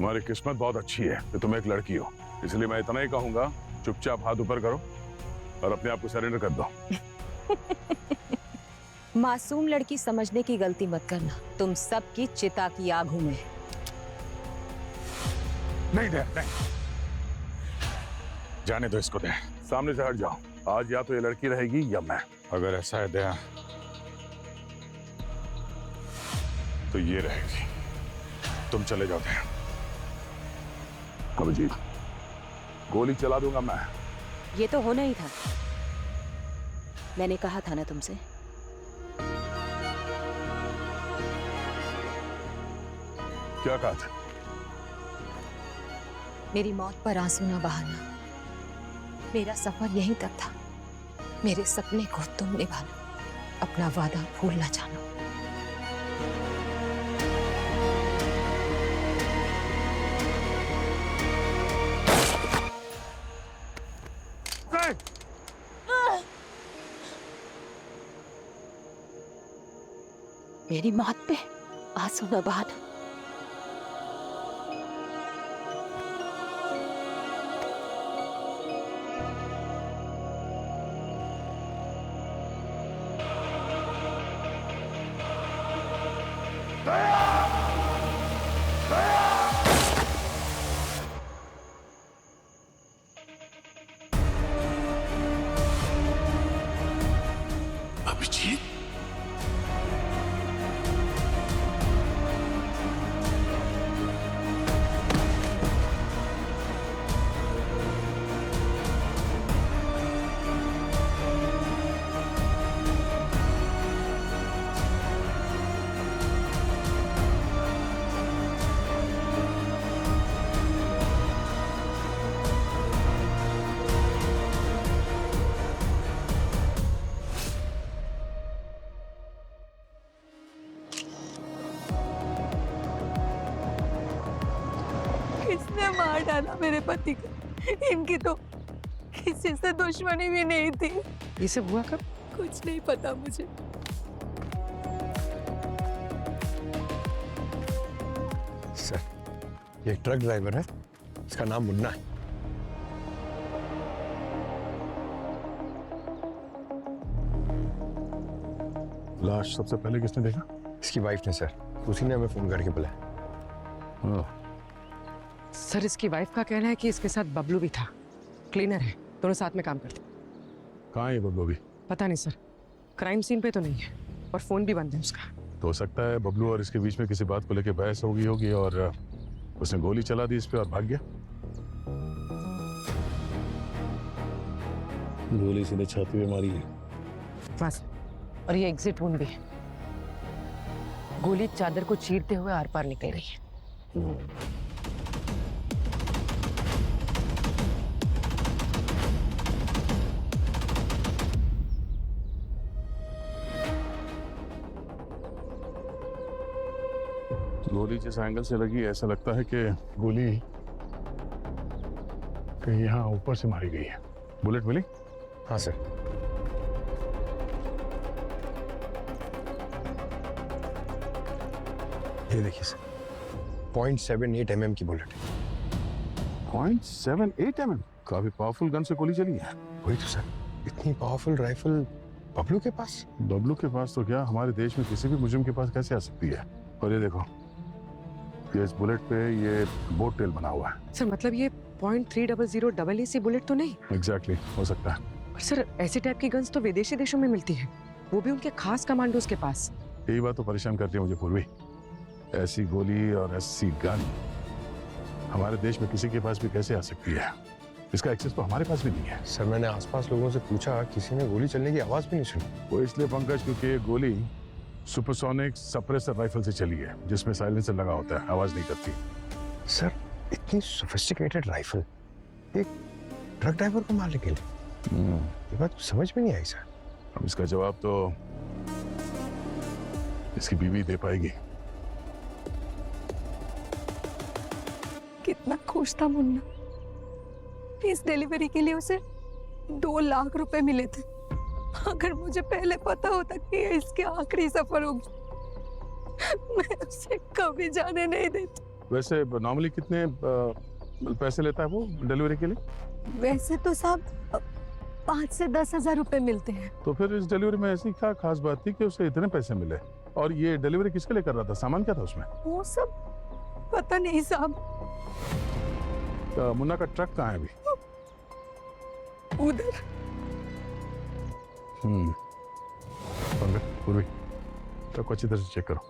तुम्हारी किस्मत बहुत अच्छी है कि तुम एक लड़की हो, इसलिए मैं इतना ही कहूंगा, चुपचाप हाथ ऊपर करो और अपने आप को सरेंडर कर दो। मासूम लड़की समझने की गलती मत करना, तुम सबकी चिता की आग हूं मैं। नहीं दे, नहीं जाने दो इसको, दे सामने से हट जाओ। आज या तो ये लड़की रहेगी या मैं। अगर ऐसा है दया तो ये रहेगी। तुम चले जाओ दया। अभिजीत, गोली चला दूंगा मैं। ये तो होना ही था, मैंने कहा था ना तुमसे। क्या कहा था? मेरी मौत पर आंसू ना बहाना, मेरा सफर यहीं तक था। मेरे सपने को तुम निभाना, अपना वादा भूल ना जाना। मेरी मौत पे आंसू न बहाना। अभिजीत, किसने मार डाला मेरे पति को? इनकी तो किसी से दुश्मनी भी नहीं थी। ये सब हुआ कब? कुछ नहीं पता मुझे। सर, ये ट्रक ड्राइवर है, इसका नाम मुन्ना है। लाश सबसे पहले किसने देखा? इसकी वाइफ ने सर, उसी ने हमें फोन करके बुलाया। सर, इसकी वाइफ का कहना है कि इसके साथ बबलू भी था, क्लीनर है, दोनों साथ में काम करते। कहाँ है ये बबलू भी? पता नहीं सर, क्राइम सीन पे तो नहीं है और फोन भी बंद है उसका। तो हो सकता है बबलू और इसके बीच में किसी बात को लेकर बहस हो गई होगी और उसने गोली चला दी इस पे और भाग गया। गोली सीधे छाती पे मारी है। बस, और ये एग्जिट वुंड भी है, गोली चादर को चीरते हुए आर पार निकल रही है। गोली जिस एंगल से लगी ऐसा लगता है कि गोली कहीं यहाँ ऊपर से मारी गई है। बुलेट मिली? हाँ सर। ये देखिए सर, 0.78 mm की बुलेट है। 0.78 mm? काफी पावरफुल गन से गोली चली है। वही तो सर, इतनी पावरफुल राइफल बबलू के पास? बबलू के पास तो क्या, हमारे देश में किसी भी मुजरिम के पास कैसे आ सकती है? और ये देखो, ये इस बुलेट पे ये बोट टेल बना हुआ है। सर मतलब ये 0.300 EEC बुलेट तो नहीं? एग्जैक्टली, हो सकता है। और सर ऐसे टाइप की गन्स तो विदेशी देशों में मिलती है, वो भी उनके खास कमांडोज के पास। यही बात तो परेशान करती है मुझे पूर्वी। ऐसी गोली और ऐसी गन हमारे देश में किसी के पास भी कैसे आ सकती है? इसका एक्सेस तो हमारे पास भी नहीं है। सर मैंने आसपास लोगों से पूछा, किसी ने गोली चलने की आवाज भी नहीं सुनी। वो इसलिए पंकज क्योंकि ये गोली सुपरसोनिक सप्रेसर राइफल से चली है, जिसमें साइलेंसर लगा होता है, आवाज नहीं करती। सर इतनी सोफिस्टिकेटेड राइफल एक ट्रक ड्राइवर को मारने के लिए, ये बात समझ में नहीं आई सर। अब इसका जवाब तो इसकी बीवी दे पाएगी। कितना खुश था मुन्ना, इस डिलीवरी के लिए उसे 2 लाख रुपए मिले थे। अगर मुझे पहले पता होता कि ये इसके आखिरी सफर होगी, मैं उसे कभी जाने नहीं देती। वैसे नॉर्मली कितने पैसे लेता है वो डिलीवरी के लिए? वैसे तो साहब 5 से 10 हजार रुपए मिलते हैं। तो फिर इस डिलीवरी में ऐसी क्या खास बात थी कि उसे इतने पैसे मिले? और ये डिलीवरी किसके लिए कर रहा था? सामान क्या था उसमें? वो सब पता नहीं साहब। मुन्ना का ट्रक कहाँ है अभी? उधर। पंकज, पूर्वी, ट्रक को अच्छी तरह से चेक करो।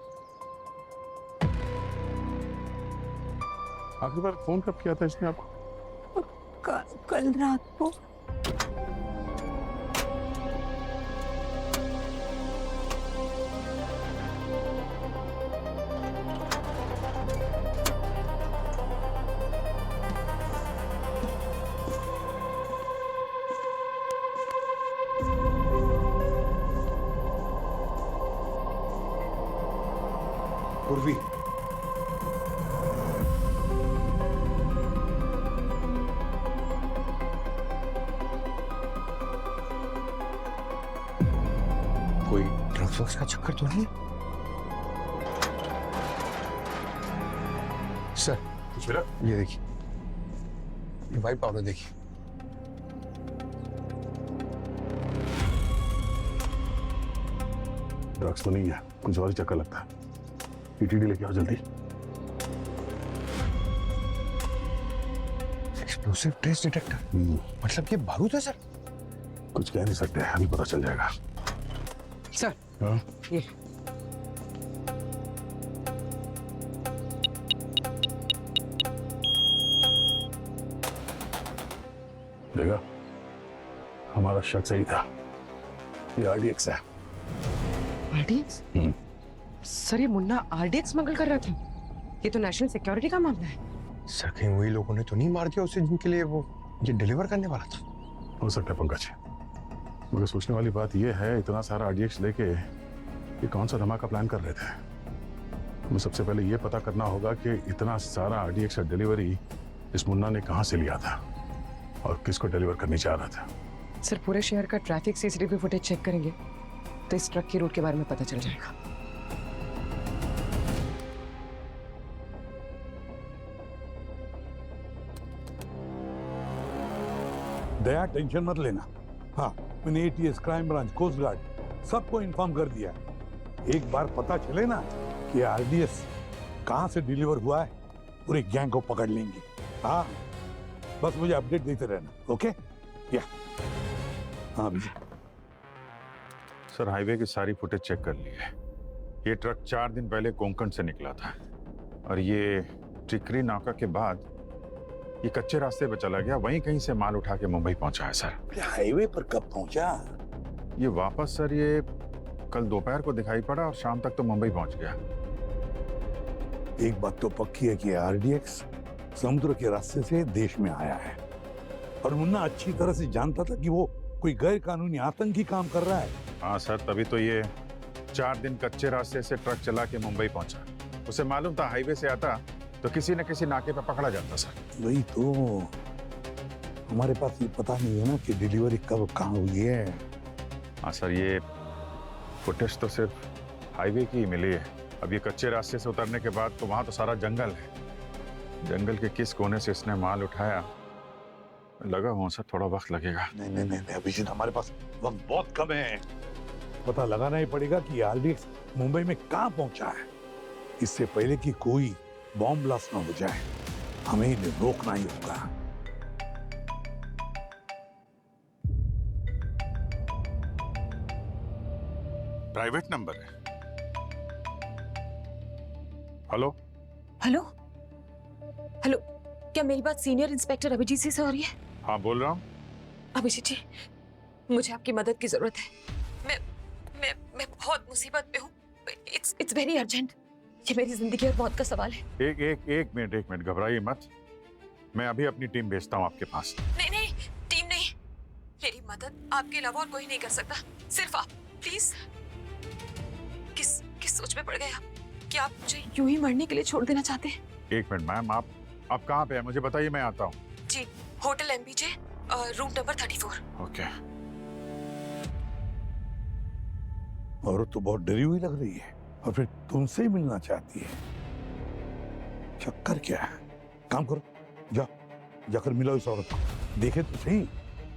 आखिरी बार फोन कब किया था इसने आपको? कल रात को। पूर्वी, कोई ड्रग्स वग्स का चक्कर तो नहीं? सर, मेरा ये देखिए, ये व्हाइट पाउडर देखिए। ड्रग्स तो नहीं है, कुछ और ही चक्कर लगता है। पीटीडी लेके आओ जल्दी। एक्सप्लोसिव ट्रेस डिटेक्टर, मतलब ये बारूद है सर? कुछ कह नहीं सकते, अभी पता चल जाएगा। सर, हाँ? ये देखा, हमारा शक सही था, ये आरडीएक्स है। आरडीएक्स? सर, ये मुन्ना आरडीएक्स स्मगल कर रहा था। ये तो नेशनल सिक्योरिटी का मामला है। सर, कहीं वही लोगों ने तो नहीं मार दिया उसे जिनके लिए वो ये डिलीवर करने वाला था? हो सकता है पंकज, मगर सोचने वाली बात यह है, इतना सारा आरडीएक्स लेके ये कौन सा धमाका प्लान कर रहे थे? हमें सबसे पहले ये पता करना होगा कि इतना सारा आरडीएक्स का डिलीवरी इस मुन्ना ने कहाँ से लिया था और किसको डिलीवर करने चाह रहा था। सर, पूरे शहर का ट्रैफिक सीसीटीवी फुटेज चेक करेंगे तो इस ट्रक की रूट के बारे में पता चल जाएगा। दया, टेंशन मत लेना। हाँ, मैंने ATS, crime branch, coast guard सबको इन्फॉर्म कर दिया है। एक बार पता चले ना कि आरडीएस कहाँ से डिलीवर हुआ है, पूरे गैंग को पकड़ लेंगे। हाँ, बस मुझे अपडेट देते रहना। ओके? या हाँ भैया। सर, हाईवे की सारी फुटेज चेक कर ली है। ये ट्रक 4 दिन पहले कोंकण से निकला था और ये टिकरी नाका के बाद ये कच्चे रास्ते पे चला गया, वहीं कहीं से माल उठा के मुंबई पहुंचा है सर। हाईवे पर कब पहुंचा? ये वापस सर ये कल दोपहर को दिखाई पड़ा और शाम तक तो मुंबई पहुंच गया। एक बात तो पक्की है कि आरडीएक्स समुद्र के रास्ते से देश में आया है और मुन्ना अच्छी तरह से जानता था कि वो कोई गैर कानूनी आतंकी काम कर रहा है। हाँ सर, तभी तो ये 4 दिन कच्चे रास्ते से ट्रक चला के मुंबई पहुंचा। उसे मालूम था हाईवे से आता तो किसी न किसी नाके पे पकड़ा जाता सर। वही तो, हमारे पास ये पता नहीं है ना कि डिलीवरी कब कहाँ हुई है। हाँ सर, ये फुटेज तो सिर्फ हाईवे की ही मिली है। अब ये कच्चे रास्ते से उतरने के बाद तो वहां तो सारा जंगल है। जंगल के किस कोने से इसने माल उठाया, लगा हुआ सर थोड़ा वक्त लगेगा। नहीं, अभिजीत, हमारे पास वक्त बहुत कम है। पता लगाना ही पड़ेगा कि आरडीएक्स मुंबई में कहाँ पहुंचा है, इससे पहले कि कोई बॉम्ब ब्लास्ट ना हो जाए। हमें इन्हें रोकना ही होगा। प्राइवेट नंबर है। हेलो हेलो हेलो, क्या मेरी बात सीनियर इंस्पेक्टर अभिजीत जी से हो रही है? हाँ, बोल रहा हूँ। अभिजीत जी, मुझे आपकी मदद की जरूरत है। मैं बहुत मुसीबत में हूँ। It's very urgent. ये मेरी जिंदगी और मौत का सवाल है। एक मिनट, घबराइए मत। मैं अभी अपनी टीम भेजता हूँ आपके पास। नहीं, टीम नहीं। मेरी मदद आपके अलावा और कोई नहीं कर सकता, सिर्फ आप। प्लीज। किस सोच में पड़ गए आप? क्या आप मुझे यूं ही मरने के लिए छोड़ देना चाहते हैं? एक मिनट मैम, आप कहाँ पे हैं? मुझे बताइए, मैं आता हूँ। जी, होटल एमबीजे, रूम नंबर 34। ओके। औरत तो बहुत डरी हुई लग रही है और फिर तुमसे ही मिलना चाहती है। चक्कर क्या है? काम करो, जाओ जाकर मिलो इस औरत को, देखे तो सही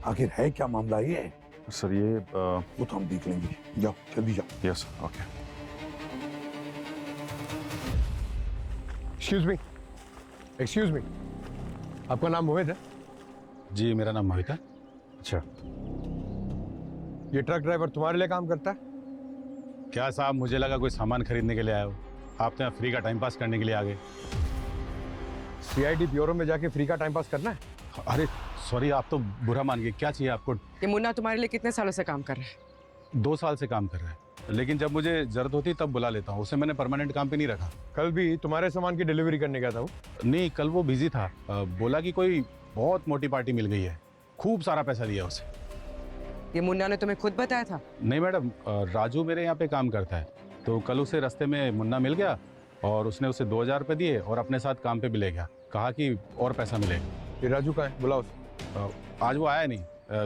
आखिर है क्या मामला ये। सर ये वो तो हम देख लेंगे, जाओ जल्दी जाओ। Yes okay. एक्सक्यूज मी, आपका नाम मोहित है? जी मेरा नाम मोहित है। अच्छा, ये ट्रक ड्राइवर तुम्हारे लिए काम करता है? क्या साहब, मुझे लगा कोई सामान खरीदने के लिए आए हो, आप तो यहाँ फ्री का टाइम पास करने के लिए आ गए। सीआईडी ब्यूरो में जाके फ्री का टाइम पास करना है? अरे सॉरी, आप तो बुरा मान गए। क्या चाहिए आपको? ये मुन्ना तुम्हारे लिए कितने सालों से काम कर रहा है? 2 साल से काम कर रहा है, लेकिन जब मुझे जरूरत होती तब बुला लेता हूँ। उसे मैंने परमानेंट काम पे नहीं रखा। कल भी तुम्हारे सामान की डिलीवरी करने गया था वो? नहीं, कल वो बिजी था। बोला कि कोई बहुत मोटी पार्टी मिल गई है, खूब सारा पैसा दिया उसे। ये मुन्ना ने तुम्हें खुद बताया था? नहीं मैडम, राजू मेरे यहाँ पे काम करता है, तो कल उसे रास्ते में मुन्ना मिल गया और उसने उसे 2000 रुपये दिए और अपने साथ काम पे भी ले गया। कहा कि और पैसा मिलेगा। ये राजू का है, बुलाओ उसे। आज वो आया नहीं,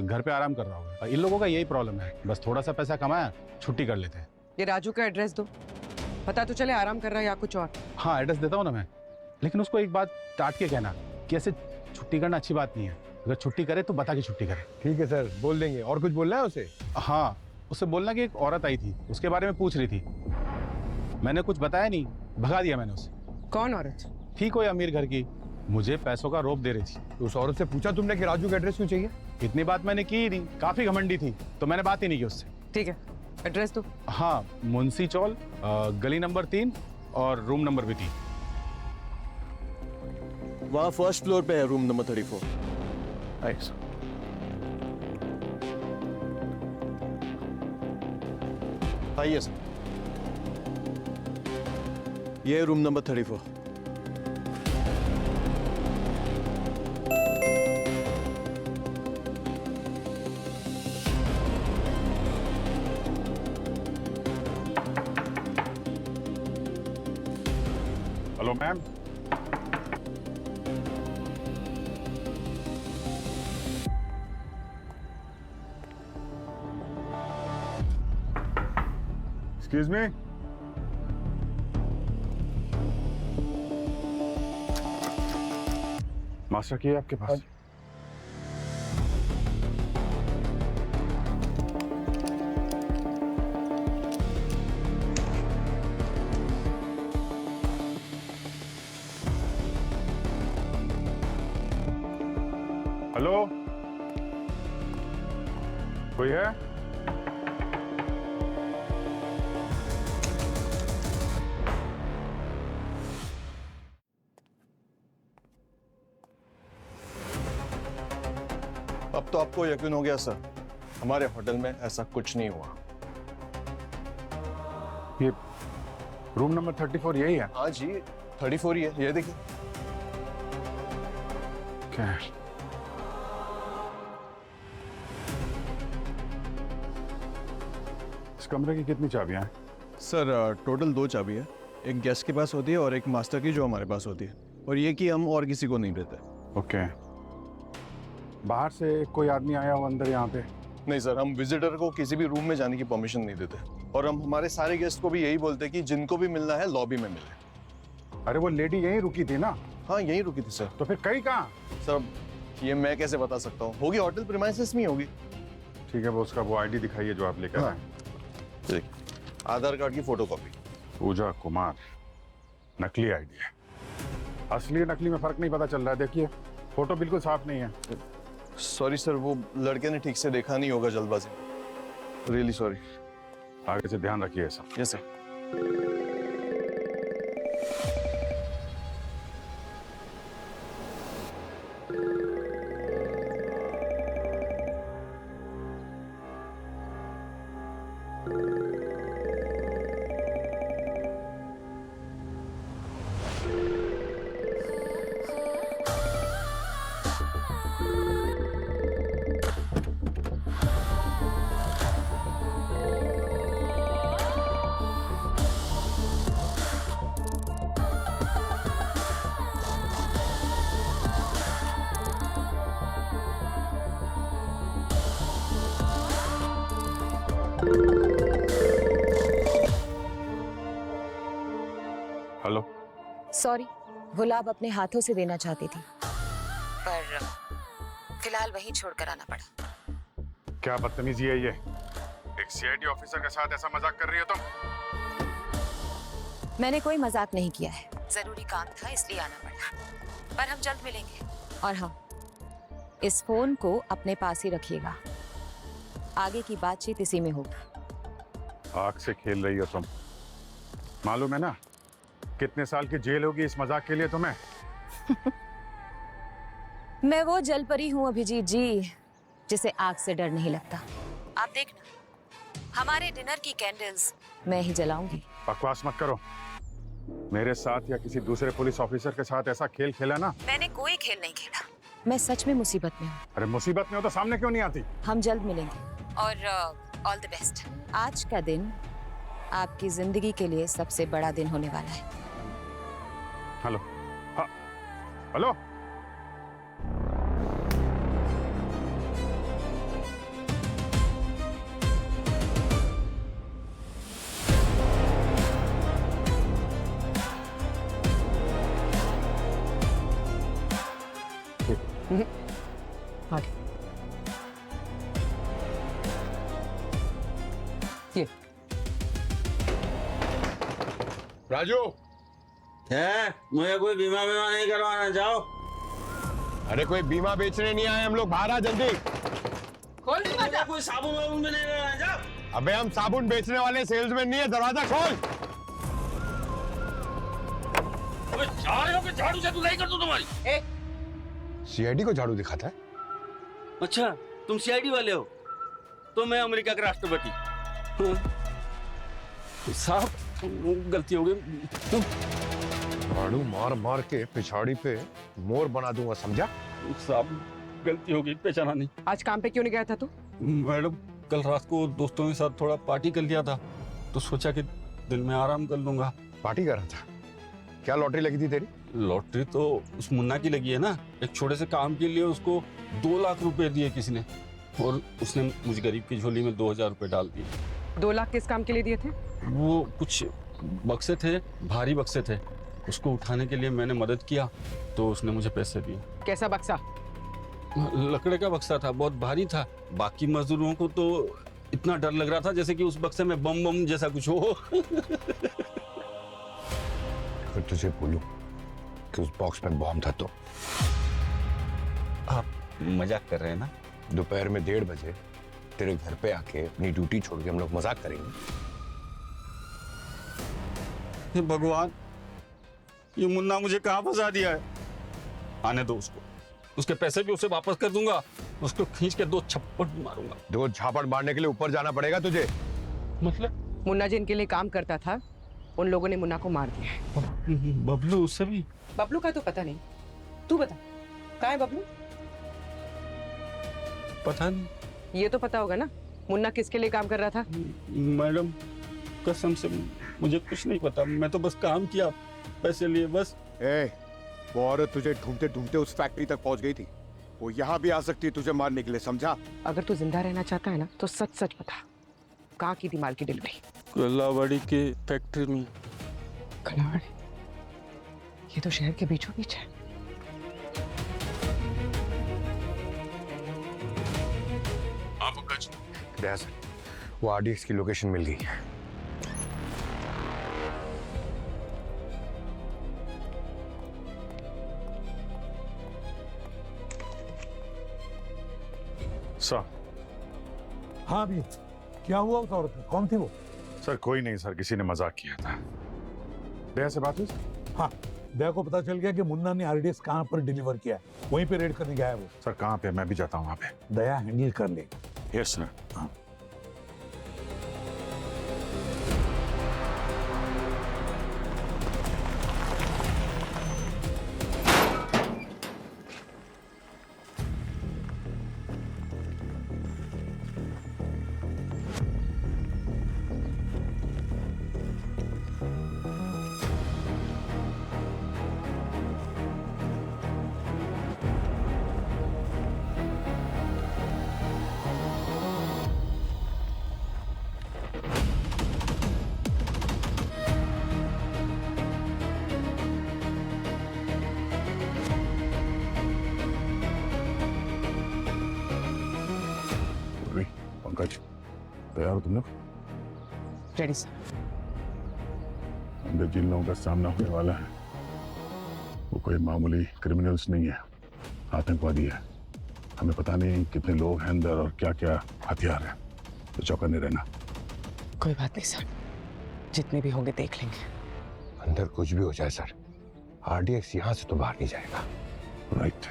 घर पे आराम कर रहा होगा। इन लोगों का यही प्रॉब्लम है, बस थोड़ा सा पैसा कमाया, छुट्टी कर लेते हैं। ये राजू का एड्रेस दो, पता तो चले आराम कर रहा है या कुछ और। हाँ एड्रेस देता हूँ ना मैं, लेकिन उसको एक बात डांट के कहना कि ऐसे छुट्टी करना अच्छी बात नहीं है। अगर छुट्टी करे तो बता के छुट्टी करे। ठीक है सर, बोल देंगे। और कुछ बोलना है उसे? हाँ, उससे बोलना कि एक औरत आई थी, उसके बारे में पूछ रही थी। मैंने कुछ बताया नहीं, भगा दिया मैंने उसे। कौन औरत? थी कोई अमीर घर की, मुझे पैसों का रोप दे रही थी। तो उस औरत से पूछा तुमने कि राजू का एड्रेस क्यों चाहिए? इतनी बात मैंने की ही नहीं, काफी घमंडी थी, तो मैंने बात ही नहीं की उससे। ठीक है, एड्रेस दो। हाँ, मुंशी चौल, गली नंबर 3 और रूम नंबर भी 3। वहाँ फर्स्ट फ्लोर पे है, रूम नंबर 34। आइए। आइए सर, ये है room number 34। Hello ma'am. Excuse me. Master की है आपके पास? हेलो, कोई है? अब तो आपको यकीन हो गया सर, हमारे होटल में ऐसा कुछ नहीं हुआ। ये रूम नंबर 34 यही है? हाँ जी, 34 ही है, ये देखिए। क्या है? इस कमरे की कितनी चाबियां हैं? सर टोटल 2 चाबी है, एक गेस्ट के पास होती है और एक मास्टर की जो हमारे पास होती है, और ये कि हम और किसी को नहीं देते। ओके। बाहर से कोई आदमी आया हो अंदर यहाँ पे? नहीं सर, हम विजिटर को किसी भी रूम में जाने की परमिशन नहीं देते, और हम हमारे सारे गेस्ट को भी यही बोलते हैं कि जिनको भी मिलना है लॉबी में मिले। अरे वो लेडी यहीं रुकी थी ना? हाँ यहीं रुकी थी सर। तो फिर कहीं कहाँ? सर ये मैं कैसे बता सकता हूँ, होगी होटल प्रीमाइसेस में ही होगी। ठीक है, वो उसका वो आईडी दिखाइए जो आप लेकर हाँ। आए। देखिए, आधार कार्ड की फोटोकॉपी। पूजा कुमार, नकली आईडी है। असली नकली में फर्क नहीं पता चल रहा है। देखिए फोटो बिल्कुल साफ नहीं है। सॉरी सर, वो लड़के ने ठीक से देखा नहीं होगा जल्दबाजी। Really sorry. आगे से ध्यान रखिए ऐसा। Yes sir. हेलो। सॉरी, वो लाभ अपने हाथों से देना चाहती थी, पर फिलहाल वहीं छोड़कर आना पड़ा। क्या बदतमीजी है ये? एक सीआईडी ऑफिसर के साथ ऐसा मजाक कर रही हो तुम? मैंने कोई मजाक नहीं किया है, जरूरी काम था इसलिए आना पड़ा। पर हम जल्द मिलेंगे। और हाँ, इस फोन को अपने पास ही रखिएगा, आगे की बातचीत इसी में होगी। आग से खेल रही हो तुम, मालूम है ना कितने साल की जेल होगी इस मजाक के लिए तुम्हें? मैं वो जलपरी हूँ अभिजीत जी, जिसे आग से डर नहीं लगता। आप देखना, हमारे डिनर की कैंडल्स मैं ही जलाऊंगी। बकवास मत करो। मेरे साथ या किसी दूसरे पुलिस ऑफिसर के साथ ऐसा खेल खेला ना? मैंने कोई खेल नहीं खेला, मैं सच में मुसीबत में हूँ। अरे मुसीबत में हो तो सामने क्यों नहीं आती? हम जल्द मिलेंगे और ऑल द बेस्ट। आज का दिन आपकी जिंदगी के लिए सबसे बड़ा दिन होने वाला है। हेलो, हाँ, हेलो। आगे ये राजू, है मुझे कोई बीमा नहीं करवाना, जाओ। अरे कोई बीमा बेचने नहीं आए हम लोग, बाहर आ जल्दी। खोल दरवाजा। कोई साबुन वाबुन भी नहीं लेना, जाओ। अबे हम साबुन बेचने वाले सेल्समैन नहीं है, दरवाजा खोल। अबे झाड़ू से धुलाई कर दूं तुम्हारी। सीआईडी को झाड़ू दिखाता है? अच्छा, तुम सीआईडी वाले हो? तो मैं अमेरिका का राष्ट्रपति। साहब गलती हो गई। झाड़ू मार मार के पिछाड़ी पे मोर बना दूंगा, समझा? साहब गलती हो गई, पहचाना नहीं। आज काम पे क्यों नहीं गया था तू? मैडम कल रात को दोस्तों के साथ थोड़ा पार्टी कर लिया था, तो सोचा कि दिन में आराम कर लूंगा। पार्टी कर रहा था? क्या लॉटरी लगी थी तेरी? लॉटरी तो उस मुन्ना की लगी है ना। एक छोटे से काम के लिए उसको 2 लाख रुपए दिए किसी ने, और उसने मुझे गरीब की झोली में 2000 रुपए डाल दिए। 2 लाख किस काम के लिए दिए थे? वो कुछ बक्से थे, भारी बक्से थे, उसको उठाने के लिए मैंने मदद किया, तो उसने मुझे पैसे दिए। कैसा बक्सा? लकड़े का बक्सा था, बहुत भारी था। बाकी मजदूरों को तो इतना डर लग रहा था जैसे कि उस बक्से में बम बम जैसा कुछ हो। अगर तुझे बोलूं कि उस बॉक्स में बॉम्ब था तो? आप मजाक कर रहे हैं ना? दोपहर में 1:30 बजे तेरे घर पे आके अपनी ड्यूटी छोड़ के हम लोग मजाक करेंगे? हे भगवान, ये मुन्ना मुझे कहाँ फंसा दिया है। आने दो उसको, उसके पैसे भी उसे वापस कर दूंगा, उसको खींच के 2 छप्पड़ मारूंगा। 2 झापड़ मारने के लिए ऊपर जाना पड़ेगा तुझे। मतलब? मुन्ना जिनके लिए काम करता था, उन लोगों ने मुन्ना को मार दिया है। बबलू उससे भी? बबलू का तो पता नहीं, तू बता कहाँ है बबलू? पता नहीं। ये तो पता होगा ना, मुन्ना किसके लिए काम कर रहा था? मैडम कसम से मुझे कुछ नहीं पता, मैं तो बस काम किया, पैसे लिए बस। वो औरत तुझे ढूंढते ढूंढते उस फैक्ट्री तक पहुंच गई थी, वो यहाँ भी आ सकती है तुझे मारने के लिए, समझा? अगर तू जिंदा रहना चाहता है ना, तो सच सच बता, कहाँ की थी माल की डिलीवरी? कलावाड़ी के फैक्ट्री में। कलावाड़ी? ये तो शहर के बीचों बीच है। हाँ पंकज, दया सर, वो आरडीएक्स की लोकेशन मिल गई है। सर। हाँ भी, क्या हुआ उस औरत में? कौन थी वो? सर कोई नहीं सर, किसी ने मजाक किया था। दया से बात हुई? हाँ, दया को पता चल गया कि मुन्ना ने आरडीएक्स कहाँ पर डिलीवर किया है, वहीं पे रेड करने गया है वो। सर कहाँ पे? मैं भी जाता हूँ वहाँ पे। दया हैंडल कर लेगी। Yes sir. हाँ। पंकज, तैयार हो तुम लोग? Ready sir. अंदर जिन लोगों का सामना होने वाला है वो कोई मामूली क्रिमिनल्स नहीं है, आतंकवादी है। हमें पता नहीं कितने लोग हैं अंदर और क्या क्या हथियार हैं, तो चौकन्ने रहना। कोई बात नहीं सर, जितने भी होंगे देख लेंगे। अंदर कुछ भी हो जाए सर, आरडीएक्स यहां से तो बाहर नहीं जाएगा। राइट,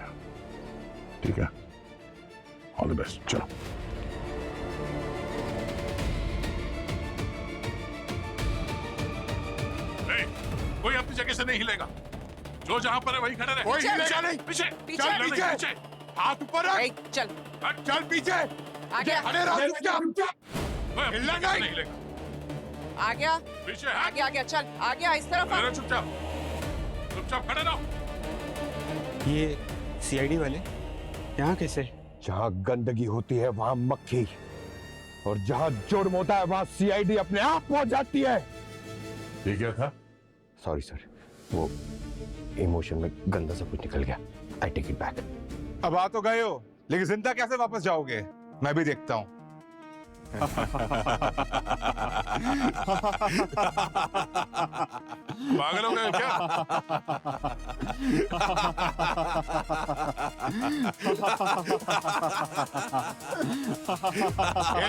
ठीक है, ऑल द बेस्ट। चलो कोई अपनी जगह से नहीं हिलेगा, जो जहां पर है वहीं खड़े रहे। कोई हिलेगा नहीं। पीछे पीछे, चल, पीछे। पीछे हाथ ऊपर रख। ए, चल चल पीछे। आगे खड़े रहो चुपचाप। कोई अपनी हिलना जगह से नहीं। नहीं हिलेगा। आ गया, पीछे हट, आगे आ गया, चल आ गया, इस तरफ खड़े आ। रहो, चुपचाप चुपचाप खड़े रहो। ये सीआईडी वाले यहाँ कैसे? जहां गंदगी होती है वहां मक्खी, और जहां जुर्म होता है वहां सीआईडी अपने आप पहुंच जाती है। ये क्या था? सॉरी सर, वो इमोशन में गंदा सब कुछ निकल गया। I take it back. अब आ तो गए हो, लेकिन जिंदा कैसे वापस जाओगे मैं भी देखता हूँ। पागल हो गए क्या?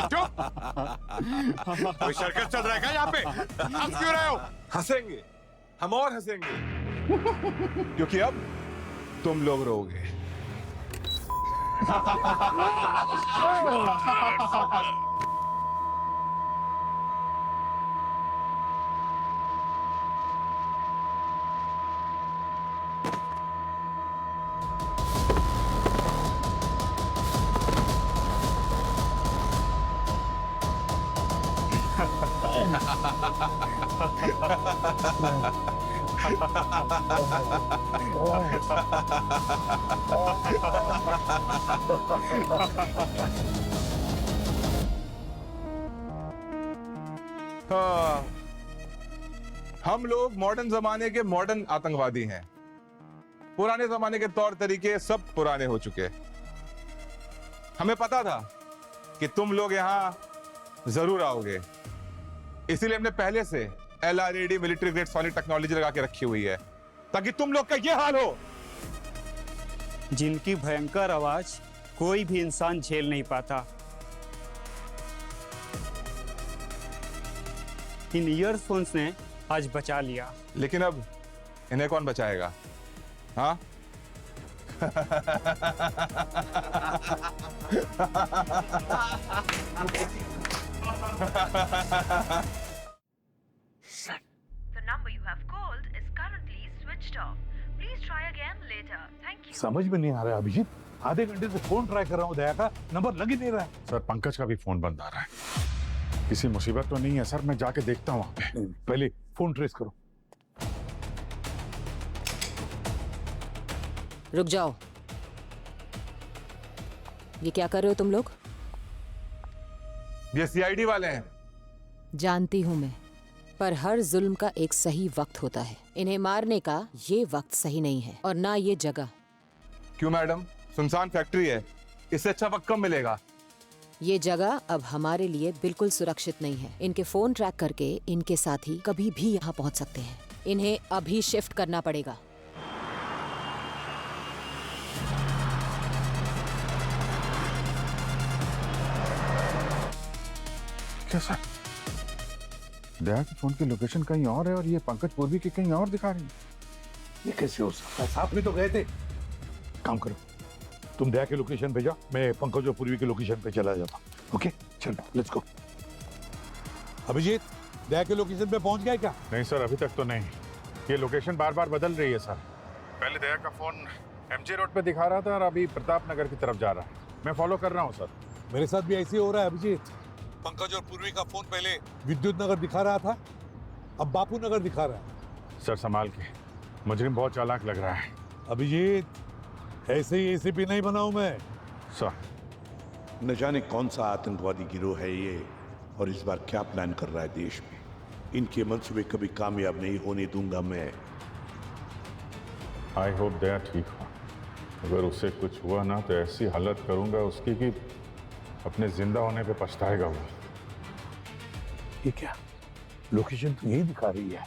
चुप! कोई शरकत चल रहा है क्या यहाँ पे? हंस क्यों रहे हो? हंसेंगे, हम और हंसेंगे, क्योंकि अब तुम लोग रोगे। हाँ, हम लोग मॉडर्न जमाने के मॉडर्न आतंकवादी हैं। पुराने जमाने के तौर तरीके सब पुराने हो चुके। हमें पता था कि तुम लोग यहां जरूर आओगे, इसीलिए हमने पहले से LRAD military grade solid technology लगा के रखी हुई है, ताकि तुम लोग का ये हाल हो। जिनकी भयंकर आवाज कोई भी इंसान झेल नहीं पाता। इन ईयरफोन्स ने आज बचा लिया, लेकिन अब इन्हें कौन बचाएगा? हाँ? The number you have called is currently switched off. Please try again later. Thank you. समझ में नहीं आ रहा है अभिजीत, आधे घंटे से फोन ट्राई कर रहा हूँ, दया का नंबर लग ही नहीं रहा है। सर पंकज का भी फोन बंद आ रहा है। किसी मुसीबत तो नहीं है सर? मैं जाके देखता हूँ वहां पे। पहले फोन ट्रेस करो। रुक जाओ, ये क्या कर रहे हो तुम लोग? ये CID वाले हैं। जानती हूं मैं, पर हर जुल्म का एक सही वक्त होता है। इन्हें मारने का ये वक्त सही नहीं है, और ना ये जगह। क्यों मैडम? सुनसान फैक्ट्री है, इससे अच्छा वक्त कब मिलेगा? ये जगह अब हमारे लिए बिल्कुल सुरक्षित नहीं है। इनके फोन ट्रैक करके इनके साथी कभी भी यहाँ पहुँच सकते हैं। इन्हें अभी शिफ्ट करना पड़ेगा। क्या सर? दया के फोन की लोकेशन कहीं और है और ये पंकज पूर्वी की कहीं और दिखा रही है। ये कैसे हो सकता है? साथ में तो गए थे। काम करो, तुम दया के लोकेशन पे जाओ, मैं पंकज और पूर्वी के लोकेशन पे चला जाता हूँ। ओके चलो, लेट्स गो। अभिजीत, दया के लोकेशन पे पहुंच गए क्या? नहीं सर, अभी तक तो नहीं। ये लोकेशन बार बार बदल रही है सर। पहले दया का फोन MG रोड पे दिखा रहा था और अभी प्रताप नगर की तरफ जा रहा है। मैं फॉलो कर रहा हूँ सर। मेरे साथ भी ऐसे ही हो रहा है अभिजीत। पंकज और पूर्वी का फोन पहले विद्युत नगर दिखा रहा था, अब बापू नगर दिखा रहा है। सर संभाल के, मुजरिम बहुत चालाक लग रहा है। अभिजीत, ऐसे ही ACP नहीं बना हूं मैं। सर न जाने कौन सा आतंकवादी गिरोह है ये, और इस बार क्या प्लान कर रहा है देश में। इनके मंसूबे कभी कामयाब नहीं होने दूंगा मैं। आई होप दया ठीक हो। अगर उससे कुछ हुआ ना तो ऐसी हालत करूंगा उसकी कि अपने जिंदा होने पे पछताएगा वो। ये क्या, लोकेशन तो यही दिखा रही है।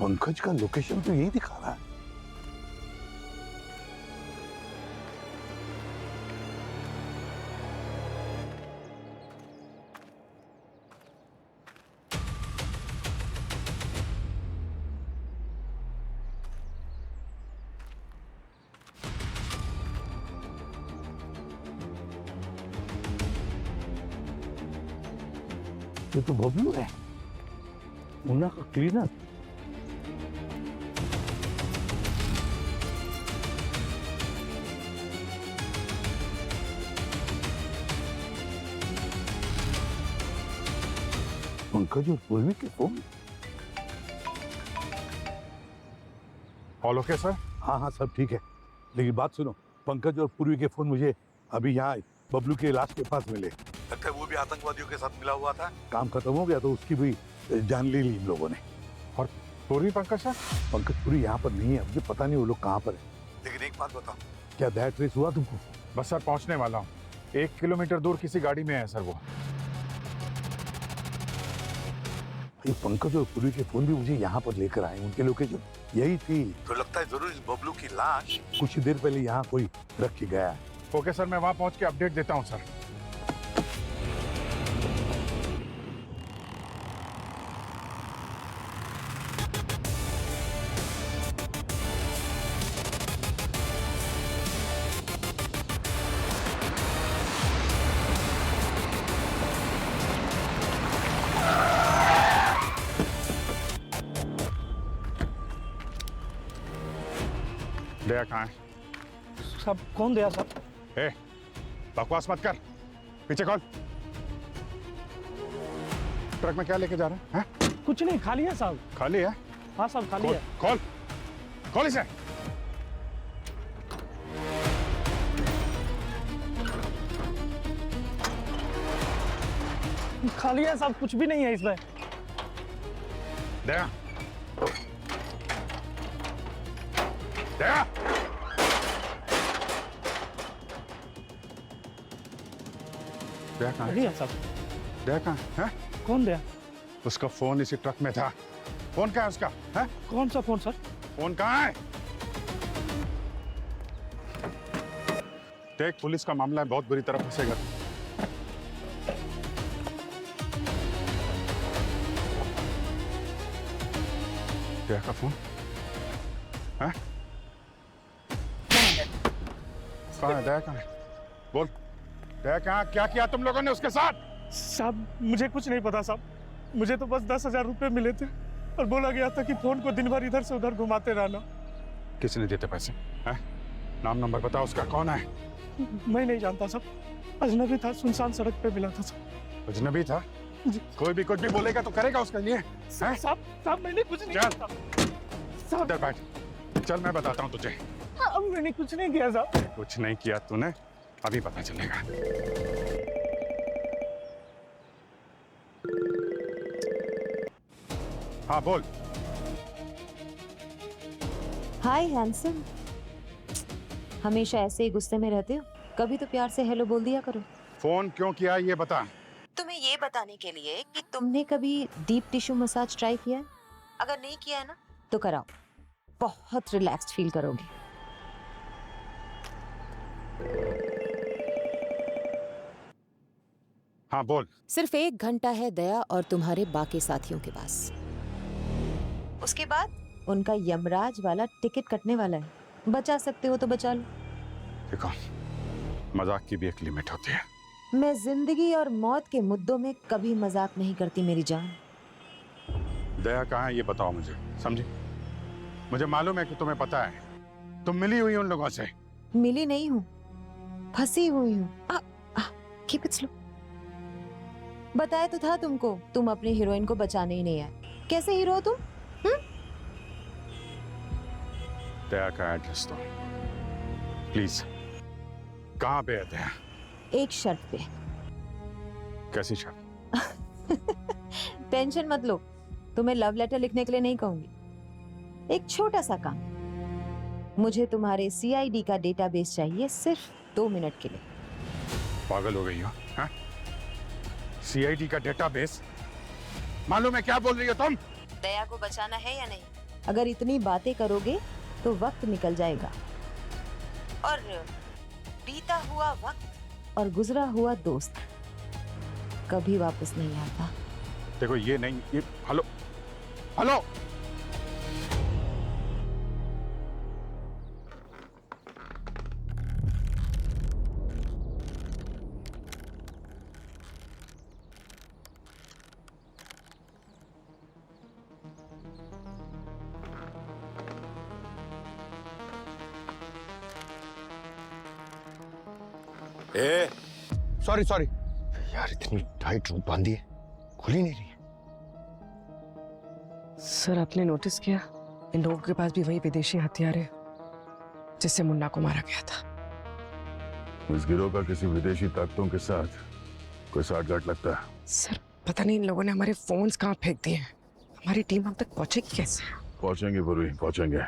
पंकज का लोकेशन तो यही दिखा रहा है। ये तो बबलू है, मुन्ना का क्लीनर। पंकज और पूर्वी के फोन। All okay sir? हाँ हाँ सब ठीक है, लेकिन बात सुनो, पंकज और पूर्वी के फोन मुझे अभी यहाँ बबलू के लाश के पास मिले। लगता है वो भी आतंकवादियों के साथ मिला हुआ था। काम खत्म हो गया तो उसकी भी जान ले ली इन लोगों ने। और पूर्वी पंकज सर? पंकज पूरी यहाँ पर नहीं है, मुझे पता नहीं वो लोग कहाँ पर है। लेकिन एक बात बताओ, क्या दैट ट्रेस हुआ तुमको? बस सर पहुंचने वाला हूँ, 1 किलोमीटर दूर किसी गाड़ी में है सर वो। ये पंकज और पूरी के फोन भी मुझे यहाँ पर लेकर आए, उनके लोकेशन यही थी। तो लगता है जरूर इस बबलू की लाश कुछ ही देर पहले यहाँ कोई रख के गया है। ओके सर, मैं वहां पहुंच के अपडेट देता हूँ सर। दया कहाँ है? सब कौन दया सब? ए, बकवास मत कर, पीछे खोल। ट्रक में क्या लेके जा रहे हैं? कुछ नहीं, खाली है साहब। खाली है? हाँ साहब खाली है। खोल, खोल इसे। खाली है साहब, कुछ भी नहीं है इसमें। दया, दया, दया कहाँ है? साहब। दया कहाँ है? कौन दया? उसका फोन इसी ट्रक में था। फोन कहाँ है उसका? है? कौन सा फोन सर? फोन कहाँ है? देख, पुलिस का मामला है, बहुत बुरी तरह फंसेगा। दया का फोन है? कहाँ है दया? कहाँ है? बोल, दया कहाँ? क्या किया तुम लोगों ने उसके साथ? साहब मुझे कुछ नहीं पता साहब, मुझे तो बस 10,000 रुपए मिले थे और बोला गया था कि फोन को दिन भर इधर से उधर घुमाते रहना। किसने देते पैसे? हैं? नाम नंबर बताओ उसका, कौन है? मैं नहीं जानता साहब, अजनबी था, सुनसान सड़क पे मिला था साहब। अजनबी था? कोई भी कुछ भी बोलेगा तो करेगा उसके लिए? साहब मैंने कुछ नहीं चल, साहब। इधर बैठ, चल मैं बताता हूँ तुझे। मैंने कुछ नहीं किया साहब। कुछ नहीं किया तूने, अभी पता चलेगा। हाँ बोल। हाय हैंडसम, हमेशा ऐसे ही गुस्से में रहते हो? कभी तो प्यार से हेलो बोल दिया करो। फोन क्यों किया ये बता। तुम्हें ये बताने के लिए कि तुमने कभी डीप टिश्यू मसाज ट्राई किया है? अगर नहीं किया है ना तो कराओ, बहुत रिलैक्स्ड फील करोगे। हाँ बोल। सिर्फ 1 घंटा है दया और तुम्हारे बाकी साथियों के पास, उसके बाद उनका यमराज वाला टिकट कटने वाला है। बचा सकते हो तो बचा लो। देखो, मजाक की भी एक लिमिट होती है। मैं जिंदगी और मौत के मुद्दों में कभी मजाक नहीं करती मेरी जान। दया कहाँ है ये बताओ मुझे, समझी? मुझे मालूम है कि तुम्हें पता है, तुम मिली हुई उन लोगों से। मिली नहीं हूँ, फंसी हुई हूँ। Keep it slow. बताया तो था तुमको, तुम अपनी हीरोइन को बचाने ही नहीं आए। कैसे हीरो हो तुम? दया का एड्रेस दो प्लीज। कहाँ पे है दया? एक शर्त पे। कैसी शर्त? टेंशन मत लो, तुम्हें लव लेटर लिखने के लिए नहीं कहूंगी। एक छोटा सा काम, मुझे तुम्हारे CID का डेटाबेस चाहिए सिर्फ 2 मिनट के लिए। पागल हो गई हो? हाँ? CID का डेटाबेस? मालूम है क्या बोल रही हो तुम? दया को बचाना है या नहीं? अगर इतनी बातें करोगे तो वक्त निकल जाएगा, और बीता हुआ वक्त और गुजरा हुआ दोस्त कभी वापस नहीं आता। देखो ये नहीं, ये हेलो हेलो। सॉरी सॉरी यार, इतनी टाइट रूप बांधी है, खुल ही नहीं रही है। सर आपने नोटिस किया, इन लोगों के पास भी वही विदेशी हथियार है जिससे मुन्ना को मारा गया था। इस गिरोह का किसी विदेशी ताकतों के साथ कोई साठगांठ लगता है। सर पता नहीं इन लोगों ने हमारे फोन्स कहाँ फेंक दिए हैं। हमारी टीम हम तक पहुंचेगी कैसे? पहुंचेंगे पूर्वी, पहुंचेंगे।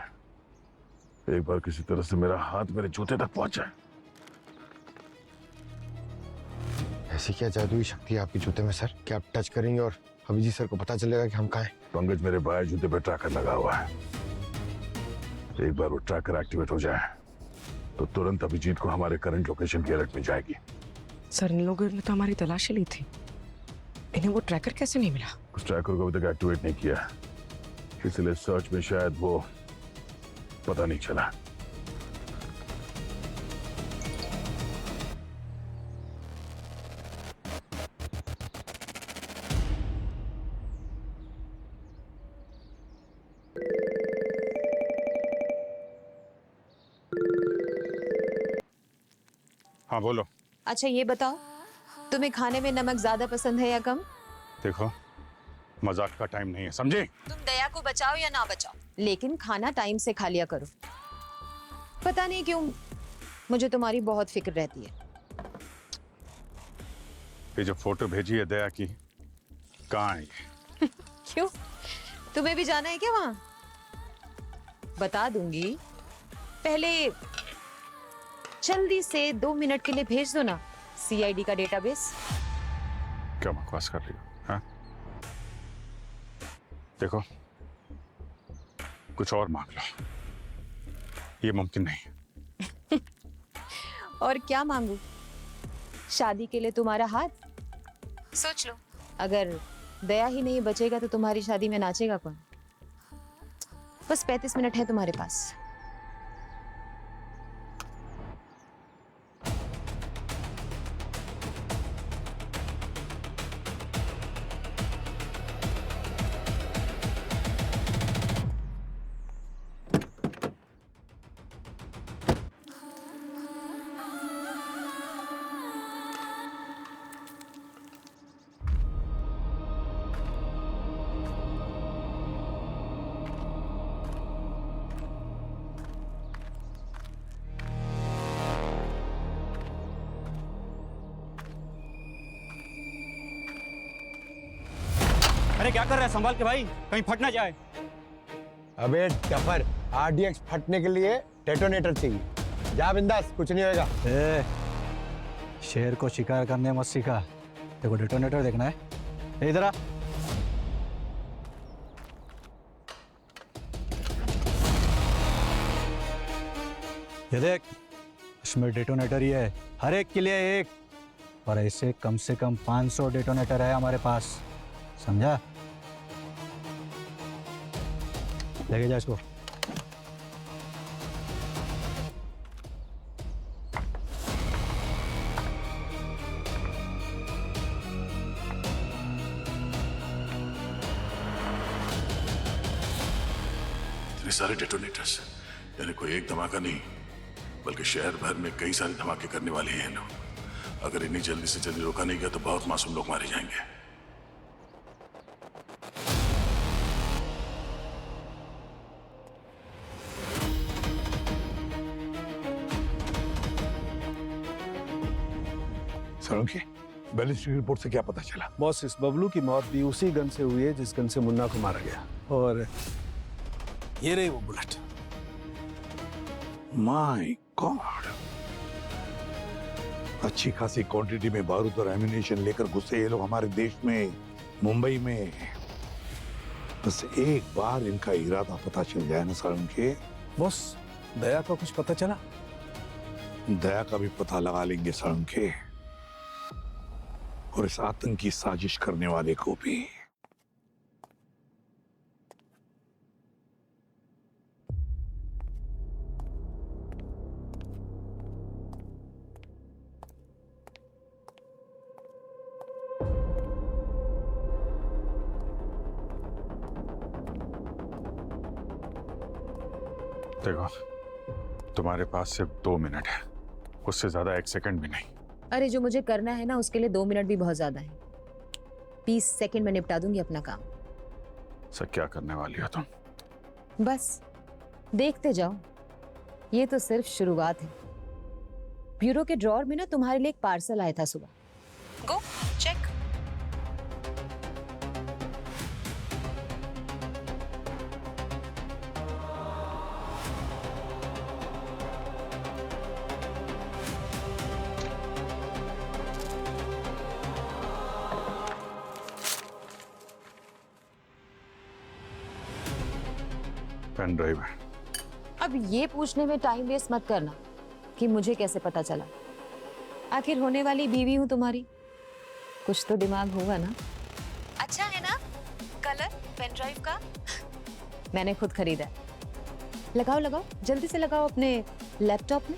एक बार किसी तरह से मेरा हाथ मेरे जूते तक पहुंचा। ऐसी क्या जादुई शक्ति है आपके जूते में सर, कि आप टच करेंगे और अभिजीत सर को पता चलेगा कि हम कहाँ हैं? पंकज, मेरे बाएं जूते पे ट्रैकर लगा हुआ है। एक बार वो ट्रैकर एक्टिवेट हो जाए तो तुरंत अभिजीत को हमारे करंट लोकेशन की अलर्ट मिल जाएगी। सर इन लोगों ने तो हमारी तलाशी ली थी, इन्हें वो ट्रैकर कैसे नहीं मिला? उस ट्रैकर को अभी तक एक्टिवेट नहीं किया, इसलिए सर्च में शायद वो पता नहीं चला। हाँ बोलो। अच्छा ये बताओ, तुम्हें खाने में नमक ज्यादा पसंद है या कम? देखो मजाक का टाइम नहीं है, समझे? तुम दया को बचाओ या ना बचाओ, लेकिन खाना टाइम से खा लिया करो। पता नहीं क्यों मुझे तुम्हारी बहुत फिक्र रहती है। ये जो फोटो भेजी है दया की, कहाँ है ये? क्यों, तुम्हें भी जाना है क्या वहां? बता दूंगी, पहले जल्दी से 2 मिनट के लिए भेज दो ना CID का डेटाबेस। क्या बकवास कर रही हो? हाँ? देखो कुछ और मांग लो, ये मुमकिन नहीं। और क्या मांगू? शादी के लिए तुम्हारा हाथ? सोच लो, अगर दया ही नहीं बचेगा तो तुम्हारी शादी में नाचेगा कौन? बस 35 मिनट है तुम्हारे पास। अरे क्या कर रहा है, संभाल के भाई, कहीं फट ना जाए। अबे टफर, RDX फटने के लिए डेटोनेटर चाहिए। जा बिंदास, कुछ नहीं होएगा। शेर को शिकार करने मत सीखा, देखो डेटोनेटर देखना है। इधर आ। ये देख, इसमें डेटोनेटर ही है, हर एक के लिए एक, और ऐसे कम से कम 500 डेटोनेटर है हमारे पास, समझा? लेके जा इसको। इतने सारे डेटोनेटर्स, यानी कोई एक धमाका नहीं बल्कि शहर भर में कई सारे धमाके करने वाले हैं लोग। अगर इन्हीं जल्दी से जल्दी रोका नहीं गया तो बहुत मासूम लोग मारे जाएंगे। सालुंखे, बैलिस्टिक रिपोर्ट से क्या पता चला? बॉस, इस बबलू की मौत भी उसी गन से हुई है जिस गन से मुन्ना को मारा गया। और ये रही वो बुलेट। माय गॉड, अच्छी खासी क्वांटिटी में बारूद और एम्यूनेशन लेकर घुसे ये लोग हमारे देश में, मुंबई में। बस एक बार इनका इरादा पता चल जाए ना सालुंखे। बॉस, दया का कुछ पता चला? दया का भी पता लगा लेंगे सालुंखे, और इस आतंकी साजिश करने वाले को भी। देखो, तुम्हारे पास सिर्फ 2 मिनट है, उससे ज्यादा 1 सेकंड भी नहीं। अरे जो मुझे करना है ना, उसके लिए 2 मिनट भी बहुत ज्यादा है। 20 सेकंड में निपटा दूंगी अपना काम। सर, क्या करने वाली हो तुम? बस देखते जाओ, ये तो सिर्फ शुरुआत है। ब्यूरो के ड्रॉर में ना तुम्हारे लिए एक पार्सल आया था सुबह। Go check. पेन ड्राइव है। अब ये पूछने में टाइम वेस्ट मत करना कि मुझे कैसे पता चला। आखिर होने वाली बीवी हूं तुम्हारी, कुछ तो दिमाग होगा ना। अच्छा है ना कलर पेन ड्राइव का? मैंने खुद खरीदा है। लगाओ लगाओ, जल्दी से लगाओ अपने लैपटॉप में।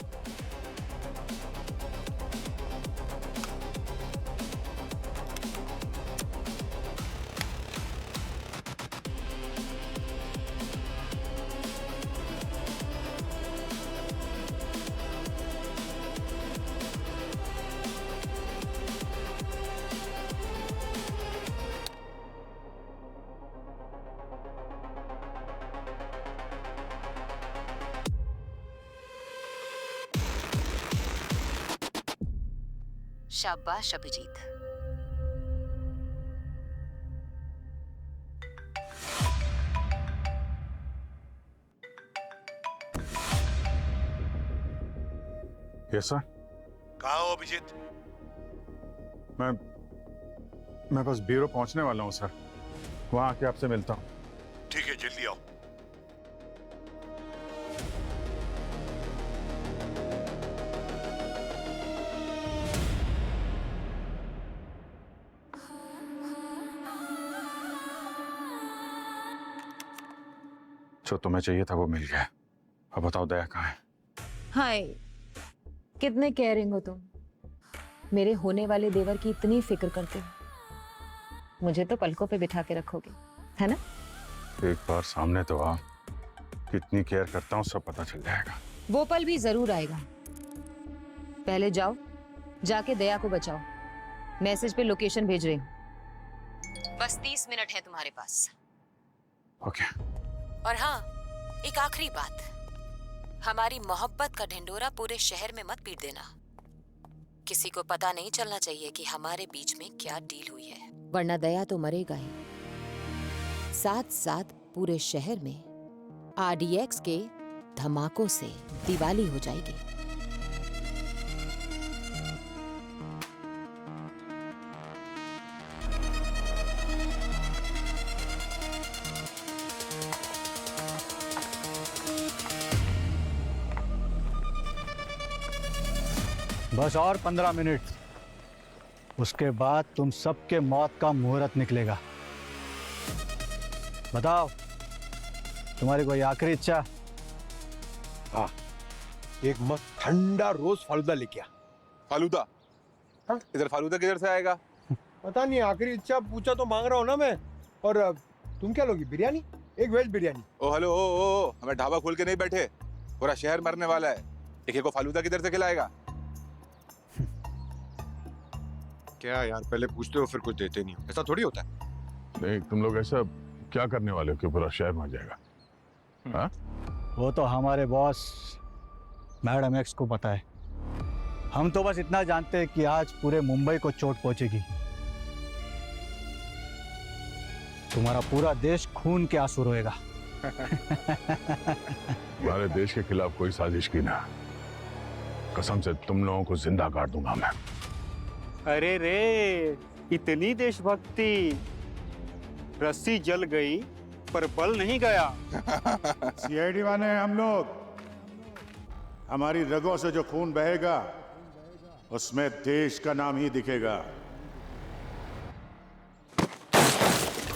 शाबाश अभिजीत। Yes sir. कहाँ हो अभिजीत? मैं बस ब्यूरो पहुंचने वाला हूं सर, वहां आके आपसे मिलता हूं। ठीक है, जल्दी आओ। जो तुम्हें चाहिए था वो मिल गया। अब बताओ दया कहाँ है? हाय, कितने केयरिंग हो तुम। मेरे होने वाले देवर की इतनी फिक्र करते हो। मुझे तो पलकों पे बिठा के रखोगे, है ना? एक बार सामने तो आ, कितनी केयर करता हूँ सब पता चल जाएगा। वो पल भी जरूर आएगा। पहले जाओ, जाके दया को बचाओ। मैसेज पे लोकेशन भेज रही हूँ। बस 30 मिनट है तुम्हारे पास। ओके। और हाँ, एक आखिरी बात, हमारी मोहब्बत का ढिंडोरा पूरे शहर में मत पीट देना। किसी को पता नहीं चलना चाहिए कि हमारे बीच में क्या डील हुई है, वरना दया तो मरेगा ही। साथ साथ पूरे शहर में RDX के धमाकों से दिवाली हो जाएगी। बस और 15 मिनट, उसके बाद तुम सबके मौत का मुहूर्त निकलेगा। बताओ, तुम्हारी कोई आखिरी इच्छा? हाँ, एक मस्त ठंडा रोज फालूदा लेके आ। फालूदा? इधर फालूदा किधर से आएगा? पता नहीं, आखिरी इच्छा पूछा तो मांग रहा हूँ ना मैं। और तुम क्या लोगी? बिरयानी? एक वेज बिरयानी। ओ हेलो, ओ हमें ढाबा खोल के नहीं बैठे, पूरा शहर मरने वाला है। एक को फालूदा किधर से खिलाएगा? क्या यार, पहले पूछते हो फिर कुछ देते नहीं हो, ऐसा थोड़ी होता है। नहीं, तुम लोग ऐसा क्या करने वाले हो कि पूरा शहर मर जाएगा? हाँ? वो तो हमारे बॉस मैडम एक्स को पता है। हम तो बस इतना जानते हैं कि आज पूरे मुंबई को चोट पहुंचेगी। तुम्हारा पूरा देश खून के आंसू रोएगा। हमारे देश के खिलाफ कोई साजिश की ना, कसम से तुम लोगों को जिंदा काट दूंगा मैं। अरे रे, इतनी देशभक्ति, रस्सी जल गई पर बल नहीं गया। सीआईडी वाले हम लोग, हमारी रगों से जो खून बहेगा उसमें देश का नाम ही दिखेगा।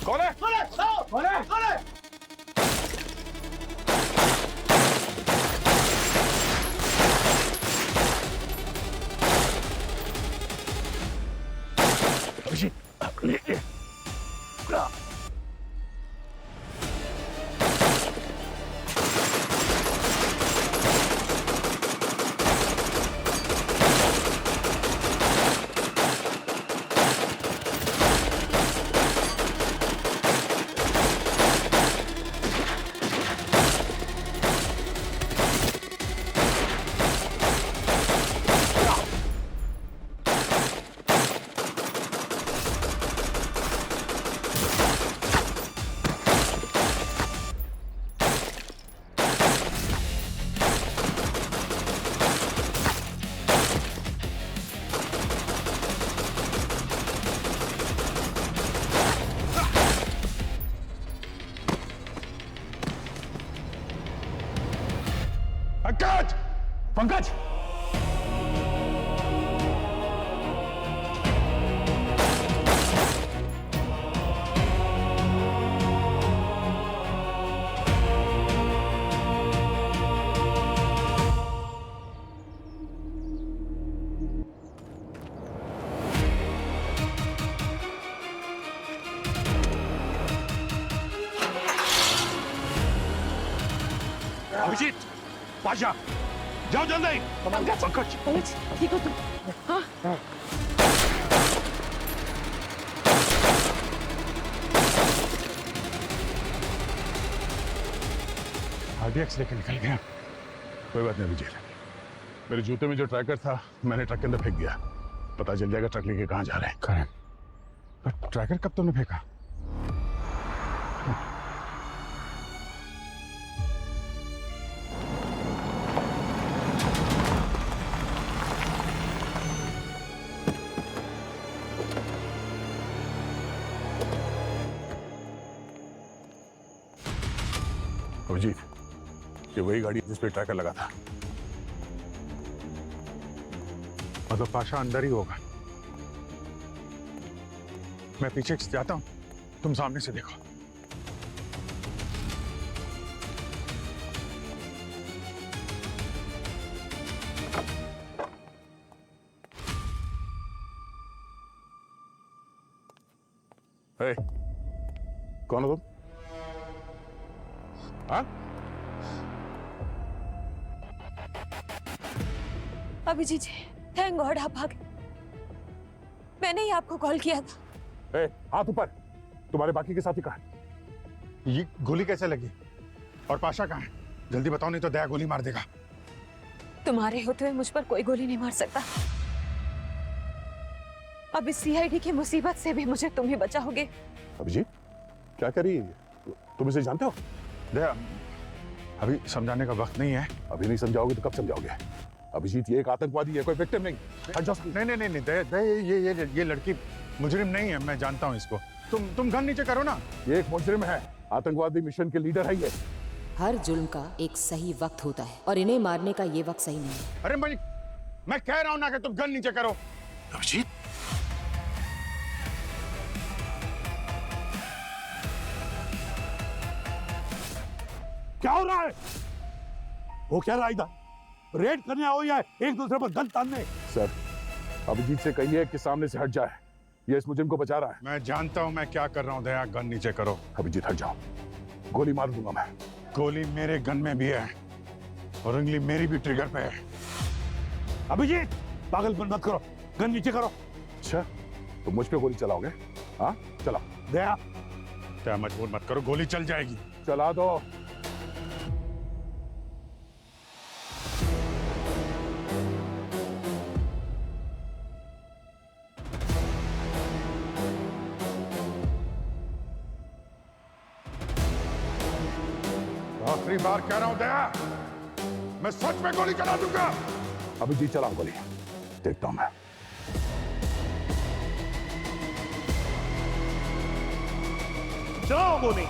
कौन है? कौन है? कौन है? कौन है? पंकज! पंकज! अभिजीत, पाशा, जाओ जल्दी। पंकज, ठीक हो तुम? हाँ? आरडीएक्स लेके निकल गया। कोई बात नहीं अभिजीत, मेरे जूते में जो ट्रैकर था मैंने ट्रक के अंदर फेंक दिया। पता चल जाएगा ट्रक लेके कहाँ जा रहे हैं। करें। ट्रैकर कब तुमने फेंका? अभिजीत, ये वही गाड़ी जिस पे ट्रैकर लगा था। मतलब पाशा अंदर ही होगा। मैं पीछे से जाता हूं, तुम सामने से देखो। हे, कौन हो तुम? हाँ? अभिजीत जी, थैंक गॉड आप भागे। मैंने ही आपको कॉल किया था। ए, हाथ ऊपर। तुम्हारे बाकी के साथी कहाँ हैं? ये गोली कैसे लगी? और पाशा कहाँ है? जल्दी बताओ नहीं तो दया गोली मार देगा। तुम्हारे होते हुए मुझ पर कोई गोली नहीं मार सकता। अब इस सीआईडी की मुसीबत से भी मुझे तुम ही बचाओगे। अभिजीत, क्या करी? तुम इसे जानते हो? दया, अभी समझाने का वक्त नहीं है। अभी नहीं समझाओगे तो कब समझाओगे? अभिजीत ये एक आतंकवादी है, कोई विक्टिम नहीं। नहीं, दया, ये लड़की मुजरिम नहीं है, मैं जानता हूँ इसको। तुम गन नीचे करो ना। ये एक मुजरिम है, आतंकवादी मिशन के लीडर है ये। हर जुल्म का एक सही वक्त होता है और इन्हें मारने का ये वक्त सही नहीं है। अरे मैं कह रहा हूँ ना कि तुम गन नीचे करो। अभिजीत, क्या हो रहा है? वो क्या रहा इधर? रेड करने आओ या एक दूसरे पर गन तानने? सर, अभिजीत से कहिए कि सामने से हट जाए। ये इस मुजरिम को बचा रहा है। मैं जानता हूँ मैं क्या कर रहा हूँ। दया, गन नीचे करो। अभिजीत हट जाओ, गोली मार दूंगा मैं। गोली मेरे गन में भी है और उंगली मेरी भी ट्रिगर पे है। अभिजीत, पागलपन मत करो, गन नीचे करो। अच्छा, तो मुझ पे गोली चलाओगे? हाँ, चलाओ। दया, मजबूर मत करो, गोली चल जाएगी। चला दो। आखिरी बार कह रहा हूं दया, मैं सच में गोली चला दूंगा। अभी जी चलाओ गोली, देखता हूं मैं। चलाओ गोली।